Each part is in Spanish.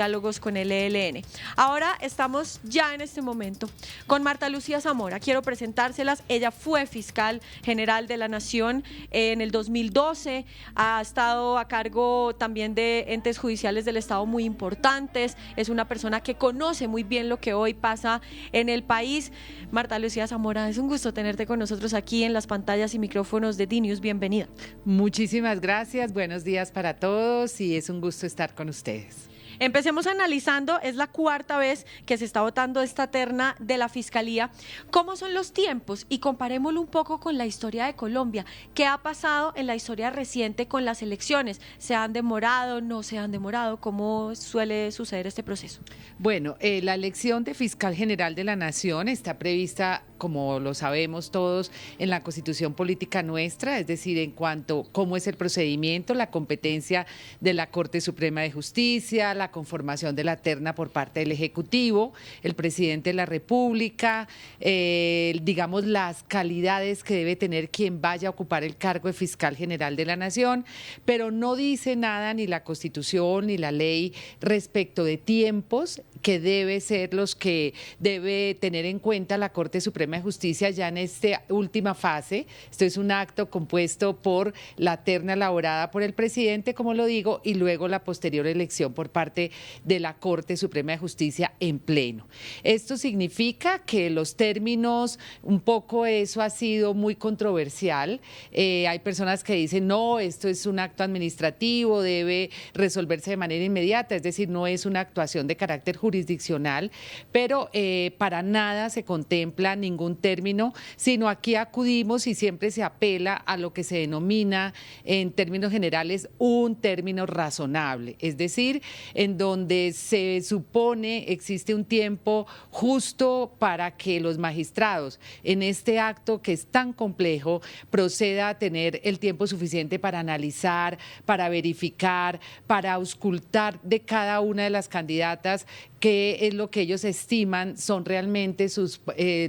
Diálogos con el ELN. Ahora estamos ya en este momento con Marta Lucía Zamora. Quiero presentárselas. Ella fue fiscal general de la Nación en el 2012. Ha estado a cargo también de entes judiciales del Estado muy importantes. Es una persona que conoce muy bien lo que hoy pasa en el país. Marta Lucía Zamora, es un gusto tenerte con nosotros aquí en las pantallas y micrófonos de DNews. Bienvenida. Muchísimas gracias. Buenos días para todos y es un gusto estar con ustedes. Empecemos analizando, es la cuarta vez que se está votando esta terna de la Fiscalía. ¿Cómo son los tiempos? Y comparémoslo un poco con la historia de Colombia. ¿Qué ha pasado en la historia reciente con las elecciones? ¿Se han demorado? ¿No se han demorado? ¿Cómo suele suceder este proceso? Bueno, la elección de fiscal general de la Nación está prevista, como lo sabemos todos, en la Constitución Política nuestra, es decir, en cuanto a cómo es el procedimiento, la competencia de la Corte Suprema de Justicia, la conformación de la terna por parte del Ejecutivo, el presidente de la República, digamos las calidades que debe tener quien vaya a ocupar el cargo de fiscal general de la Nación, pero no dice nada ni la Constitución ni la ley respecto de tiempos que debe ser los que debe tener en cuenta la Corte Suprema de Justicia ya en esta última fase. Esto es un acto compuesto por la terna elaborada por el presidente, como lo digo, y luego la posterior elección por parte de la Corte Suprema de Justicia en pleno. Esto significa que los términos, un poco eso ha sido muy controversial. Hay personas que dicen, no, esto es un acto administrativo, debe resolverse de manera inmediata, es decir, no es una actuación de carácter jurisdiccional, pero para nada se contempla ningún término, sino aquí acudimos y siempre se apela a lo que se denomina en términos generales un término razonable, es decir, en donde se supone existe un tiempo justo para que los magistrados en este acto que es tan complejo proceda a tener el tiempo suficiente para analizar, para verificar, para auscultar de cada una de las candidatas qué es lo que ellos estiman son realmente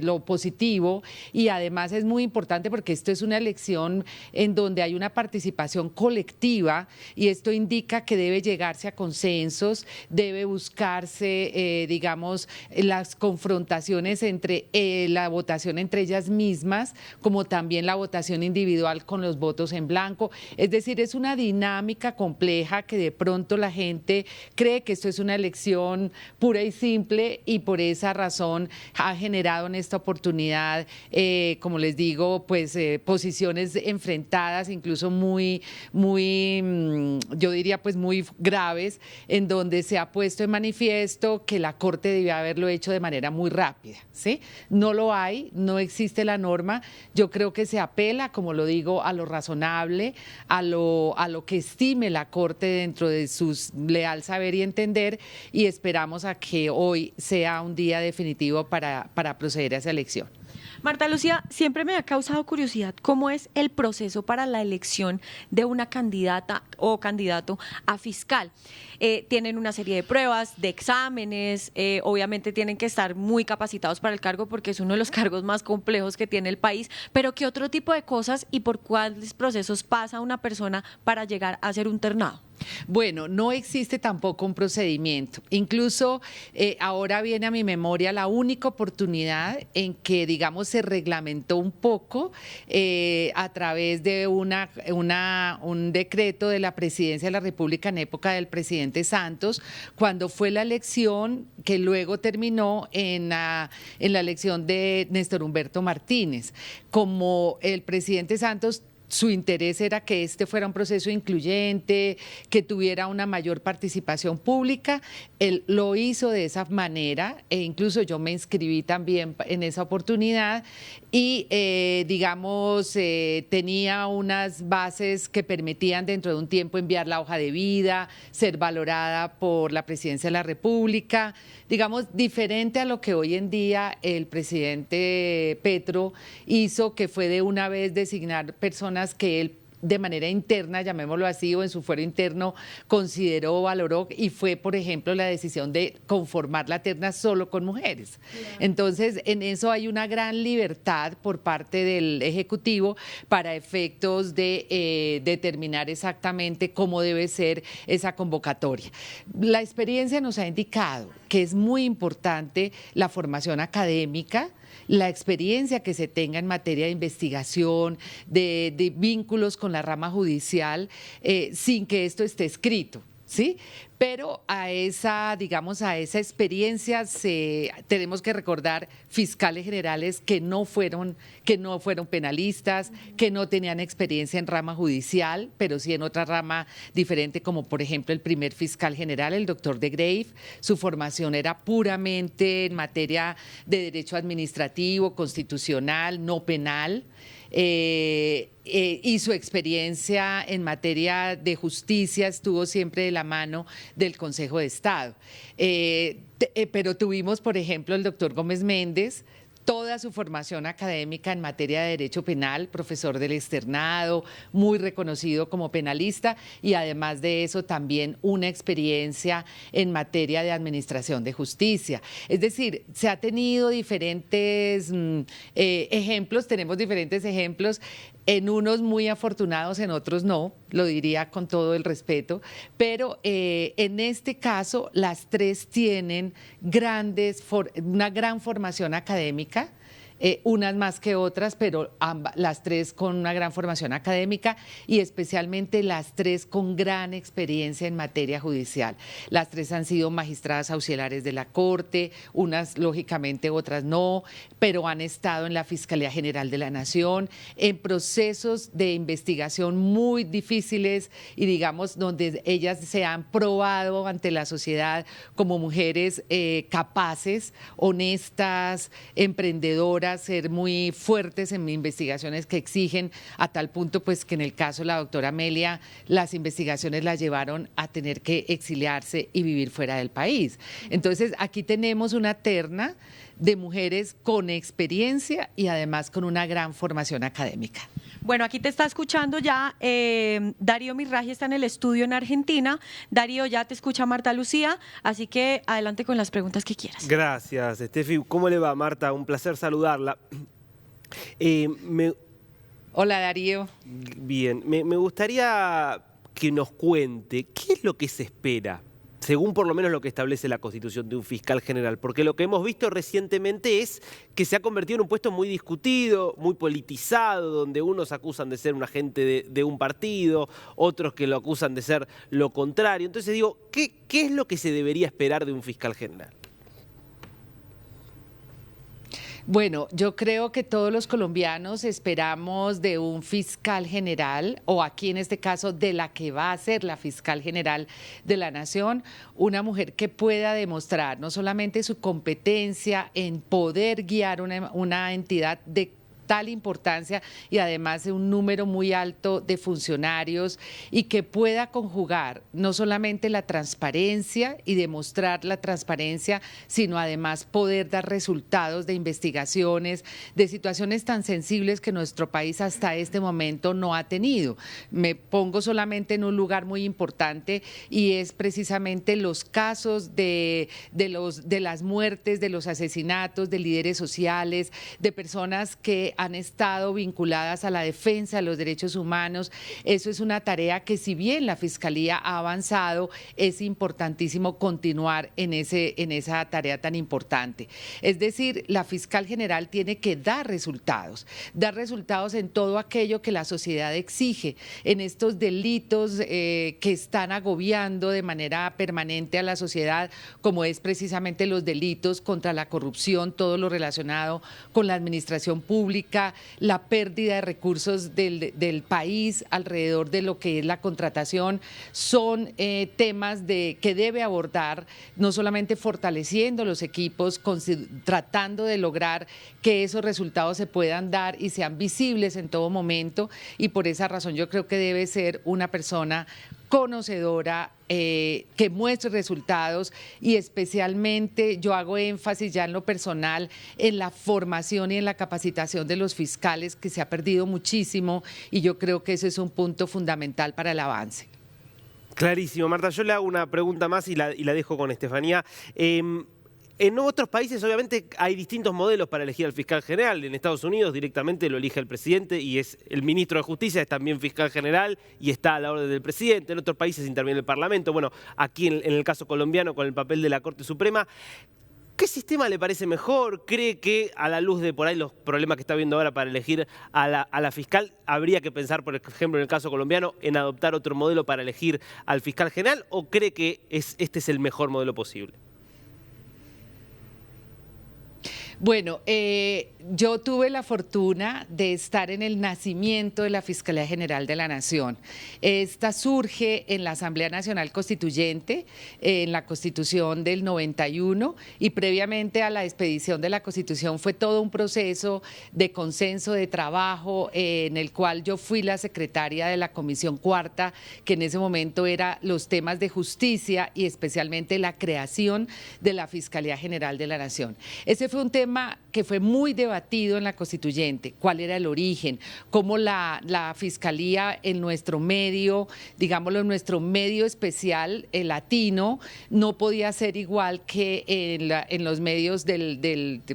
lo positivo, y además es muy importante porque esto es una elección en donde hay una participación colectiva y esto indica que debe llegarse a consensos, debe buscarse, digamos, las confrontaciones entre la votación entre ellas mismas, como también la votación individual con los votos en blanco. Es decir, es una dinámica compleja que de pronto la gente cree que esto es una elección pura y simple, y por esa razón ha generado en esta oportunidad, como les digo, pues posiciones enfrentadas, incluso muy, yo diría pues muy graves, en donde se ha puesto en manifiesto que la Corte debió haberlo hecho de manera muy rápida, ¿sí? No lo hay, no existe la norma. Yo creo que se apela, como lo digo, a lo razonable, a lo que estime la Corte dentro de su leal saber y entender, y esperamos a que hoy sea un día definitivo para proceder a esa elección. Marta Lucía, siempre me ha causado curiosidad cómo es el proceso para la elección de una candidata o candidato a fiscal. Tienen una serie de pruebas, de exámenes, obviamente tienen que estar muy capacitados para el cargo porque es uno de los cargos más complejos que tiene el país, pero ¿qué otro tipo de cosas y por cuáles procesos pasa una persona para llegar a ser un ternado? Bueno, no existe tampoco un procedimiento. Incluso ahora viene a mi memoria la única oportunidad en que, digamos, se reglamentó un poco a través de un decreto de la Presidencia de la República en época del presidente Santos, cuando fue la elección que luego terminó en la elección de Néstor Humberto Martínez. Como el presidente Santos, su interés era que este fuera un proceso incluyente, que tuviera una mayor participación pública. Él lo hizo de esa manera e incluso yo me inscribí también en esa oportunidad y, digamos, tenía unas bases que permitían dentro de un tiempo enviar la hoja de vida, ser valorada por la Presidencia de la República, digamos, diferente a lo que hoy en día el presidente Petro hizo, que fue de una vez designar personas que él de manera interna, llamémoslo así, o en su fuero interno, consideró, valoró, y fue, por ejemplo, la decisión de conformar la terna solo con mujeres. Entonces, en eso hay una gran libertad por parte del Ejecutivo para efectos de determinar exactamente cómo debe ser esa convocatoria. La experiencia nos ha indicado que es muy importante la formación académica, la experiencia que se tenga en materia de investigación, de vínculos con la rama judicial, sin que esto esté escrito, ¿sí? Pero a esa, digamos, a esa experiencia tenemos que recordar fiscales generales que no fueron penalistas, que no tenían experiencia en rama judicial, pero sí en otra rama diferente, como por ejemplo el primer fiscal general, el doctor de Grave. Su formación era puramente en materia de derecho administrativo, constitucional, no penal. Y su experiencia en materia de justicia estuvo siempre de la mano del Consejo de Estado. Pero tuvimos, por ejemplo, el doctor Gómez Méndez, toda su formación académica en materia de derecho penal, profesor del externado, muy reconocido como penalista, y además de eso también una experiencia en materia de administración de justicia. Es decir, se ha tenido diferentes ejemplos, tenemos diferentes ejemplos, en unos muy afortunados, en otros no, lo diría con todo el respeto, pero en este caso las tres tienen una gran formación académica, unas más que otras, pero las tres con una gran formación académica y especialmente las tres con gran experiencia en materia judicial. Las tres han sido magistradas auxiliares de la Corte, unas lógicamente, otras no, pero han estado en la Fiscalía General de la Nación, en procesos de investigación muy difíciles y digamos donde ellas se han probado ante la sociedad como mujeres capaces, honestas, emprendedoras, ser muy fuertes en investigaciones que exigen, a tal punto pues que en el caso de la doctora Amelia las investigaciones la llevaron a tener que exiliarse y vivir fuera del país. Entonces aquí tenemos una terna de mujeres con experiencia y además con una gran formación académica. Bueno, aquí te está escuchando ya Darío Mirraji, está en el estudio en Argentina. Darío, ya te escucha Marta Lucía, así que adelante con las preguntas que quieras. Gracias, Estefi. ¿Cómo le va, Marta? Un placer saludarla. Hola, Darío. Bien, me gustaría que nos cuente qué es lo que se espera, según por lo menos lo que establece la Constitución, de un fiscal general, porque lo que hemos visto recientemente es que se ha convertido en un puesto muy discutido, muy politizado, donde unos acusan de ser un agente de un partido, otros que lo acusan de ser lo contrario. Entonces digo, ¿qué es lo que se debería esperar de un fiscal general? Bueno, yo creo que todos los colombianos esperamos de un fiscal general, o aquí en este caso de la que va a ser la fiscal general de la Nación, una mujer que pueda demostrar no solamente su competencia en poder guiar una entidad de tal importancia y además de un número muy alto de funcionarios, y que pueda conjugar no solamente la transparencia y demostrar la transparencia, sino además poder dar resultados de investigaciones, de situaciones tan sensibles que nuestro país hasta este momento no ha tenido. Me pongo solamente en un lugar muy importante y es precisamente los casos de las muertes, de los asesinatos de líderes sociales, de personas que han estado vinculadas a la defensa de los derechos humanos. Eso es una tarea que, si bien la Fiscalía ha avanzado, es importantísimo continuar en esa tarea tan importante. Es decir, la fiscal general tiene que dar resultados en todo aquello que la sociedad exige, en estos delitos que están agobiando de manera permanente a la sociedad, como es precisamente los delitos contra la corrupción, todo lo relacionado con la administración pública, la pérdida de recursos del país alrededor de lo que es la contratación. Son temas que debe abordar, no solamente fortaleciendo los equipos, tratando de lograr que esos resultados se puedan dar y sean visibles en todo momento, y por esa razón yo creo que debe ser una persona conocedora, que muestre resultados, y especialmente yo hago énfasis ya en lo personal en la formación y en la capacitación de los fiscales, que se ha perdido muchísimo, y yo creo que ese es un punto fundamental para el avance. Clarísimo, Marta. Yo le hago una pregunta más y la dejo con Estefanía. En otros países, obviamente, hay distintos modelos para elegir al fiscal general. En Estados Unidos directamente lo elige el presidente y es el ministro de Justicia, es también fiscal general y está a la orden del presidente. En otros países interviene el Parlamento. Bueno, aquí en el caso colombiano, con el papel de la Corte Suprema, ¿qué sistema le parece mejor? ¿Cree que, a la luz de por ahí los problemas que está viendo ahora para elegir a la fiscal, habría que pensar, por ejemplo, en el caso colombiano, en adoptar otro modelo para elegir al fiscal general? ¿O cree que este es el mejor modelo posible? Bueno, yo tuve la fortuna de estar en el nacimiento de la Fiscalía General de la Nación. Esta surge en la Asamblea Nacional Constituyente, en la Constitución del 91, y previamente a la expedición de la Constitución fue todo un proceso de consenso, de trabajo, en el cual yo fui la secretaria de la Comisión Cuarta, que en ese momento era los temas de justicia y especialmente la creación de la Fiscalía General de la Nación. Ese fue un tema que fue muy debatido en la Constituyente: cuál era el origen, cómo la Fiscalía en nuestro medio, digámoslo, en nuestro medio especial, el latino, no podía ser igual que en los medios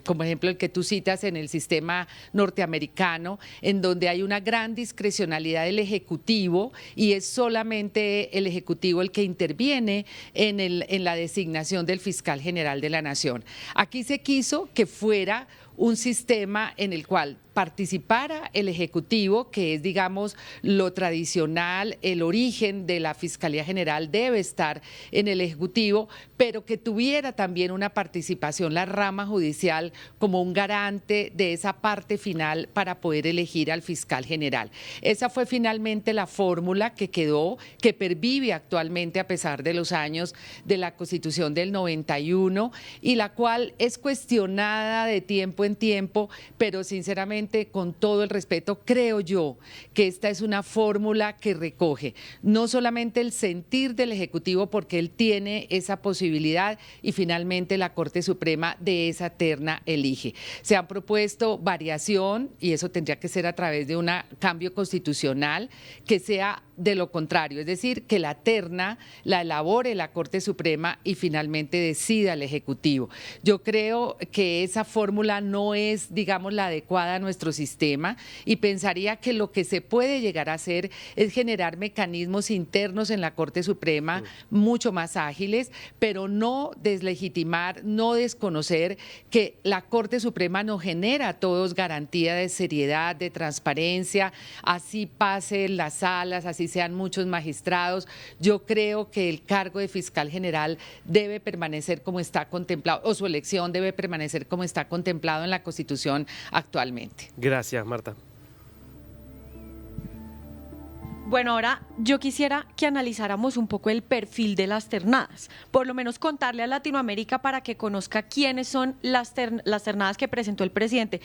como ejemplo el que tú citas, en el sistema norteamericano, en donde hay una gran discrecionalidad del Ejecutivo y es solamente el Ejecutivo el que interviene en la designación del fiscal general de la Nación. Aquí se quiso que fuera un sistema en el cual participara el Ejecutivo, que es, digamos, lo tradicional, el origen de la Fiscalía General debe estar en el Ejecutivo, pero que tuviera también una participación la rama judicial como un garante de esa parte final para poder elegir al fiscal general. Esa fue finalmente la fórmula que quedó, que pervive actualmente a pesar de los años de la Constitución del 91, y la cual es cuestionada de tiempo en tiempo, pero sinceramente, con todo el respeto, creo yo que esta es una fórmula que recoge no solamente el sentir del Ejecutivo, porque él tiene esa posibilidad, y finalmente la Corte Suprema de esa terna elige. Se han propuesto variación, y eso tendría que ser a través de un cambio constitucional que sea de lo contrario, es decir, que la terna la elabore la Corte Suprema y finalmente decida el Ejecutivo. Yo creo que esa fórmula no es, digamos, la adecuada a nuestro sistema, y pensaría que lo que se puede llegar a hacer es generar mecanismos internos en la Corte Suprema mucho más ágiles, pero no deslegitimar, no desconocer que la Corte Suprema nos genera a todos garantía de seriedad, de transparencia, así pase en las salas, así sean muchos magistrados. Yo creo que el cargo de fiscal general debe permanecer como está contemplado, o su elección debe permanecer como está contemplado en la Constitución actualmente. Gracias, Marta. Bueno, ahora yo quisiera que analizáramos un poco el perfil de las ternadas, por lo menos contarle a Latinoamérica para que conozca quiénes son las ternadas que presentó el presidente.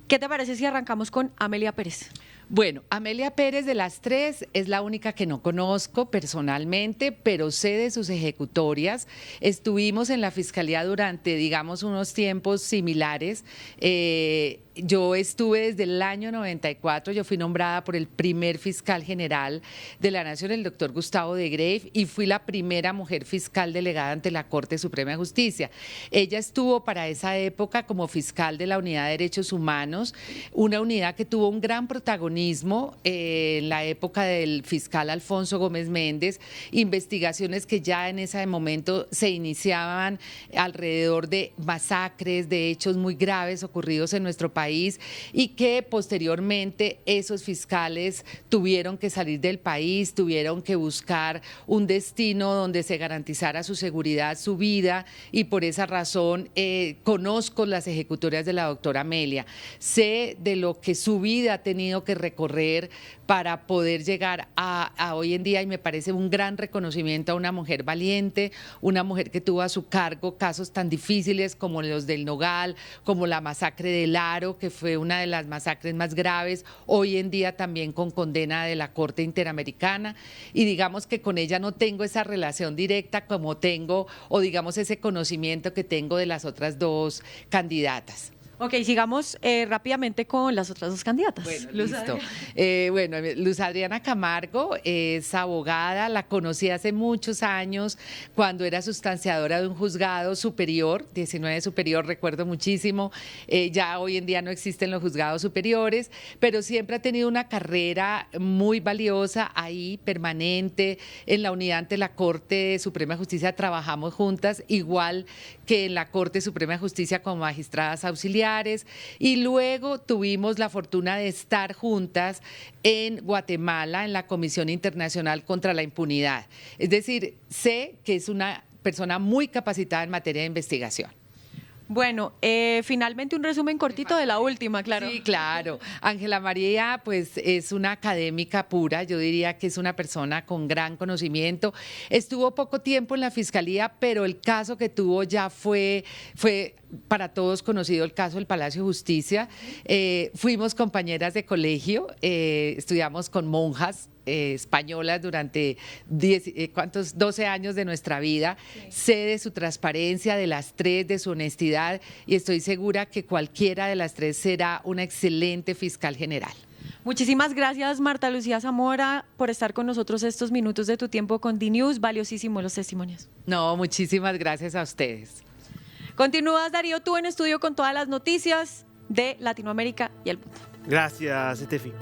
¿Qué te parece si arrancamos con Amelia Pérez? Bueno, Amelia Pérez, de las tres, es la única que no conozco personalmente, pero sé de sus ejecutorias. Estuvimos en la Fiscalía durante, digamos, unos tiempos similares. Yo estuve desde el año 94, yo fui nombrada por el primer fiscal general de la Nación, el doctor Gustavo de Greiff, y fui la primera mujer fiscal delegada ante la Corte Suprema de Justicia. Ella estuvo para esa época como fiscal de la Unidad de Derechos Humanos, una unidad que tuvo un gran protagonismo en la época del fiscal Alfonso Gómez Méndez, investigaciones que ya en ese momento se iniciaban alrededor de masacres, de hechos muy graves ocurridos en nuestro país, y que posteriormente esos fiscales tuvieron que salir del país, tuvieron que buscar un destino donde se garantizara su seguridad, su vida, y por esa razón conozco las ejecutorias de la doctora Amelia. Sé de lo que su vida ha tenido que recorrer para poder llegar a hoy en día, y me parece un gran reconocimiento a una mujer valiente, una mujer que tuvo a su cargo casos tan difíciles como los del Nogal, como la masacre del Aro, que fue una de las masacres más graves, hoy en día también con condena de la Corte Interamericana, y digamos que con ella no tengo esa relación directa como tengo, o digamos ese conocimiento que tengo de las otras dos candidatas. Ok, sigamos rápidamente con las otras dos candidatas. Bueno, Luz listo. Adriana. Luz Adriana Camargo es abogada, la conocí hace muchos años cuando era sustanciadora de un juzgado superior, 19 superior, recuerdo muchísimo. Ya hoy en día no existen los juzgados superiores, pero siempre ha tenido una carrera muy valiosa ahí, permanente. En la unidad ante la Corte Suprema de Justicia trabajamos juntas, igual que en la Corte Suprema de Justicia como magistradas auxiliares. Y luego tuvimos la fortuna de estar juntas en Guatemala, en la Comisión Internacional contra la Impunidad. Es decir, sé que es una persona muy capacitada en materia de investigación. Bueno, finalmente un resumen cortito de la última, claro. Sí, claro. Ángela María, pues es una académica pura, yo diría que es una persona con gran conocimiento. Estuvo poco tiempo en la Fiscalía, pero el caso que tuvo ya fue para todos conocido, el caso del Palacio de Justicia. Fuimos compañeras de colegio, estudiamos con monjas españolas durante 12 años de nuestra vida. Sí. Sé de su transparencia, de las tres, de su honestidad, y estoy segura que cualquiera de las tres será una excelente fiscal general. Muchísimas gracias, Marta Lucía Zamora, por estar con nosotros estos minutos de tu tiempo con DNews. Valiosísimos los testimonios. No, muchísimas gracias a ustedes. Continúas, Darío, tú en estudio con todas las noticias de Latinoamérica y el mundo. Gracias, Estefi.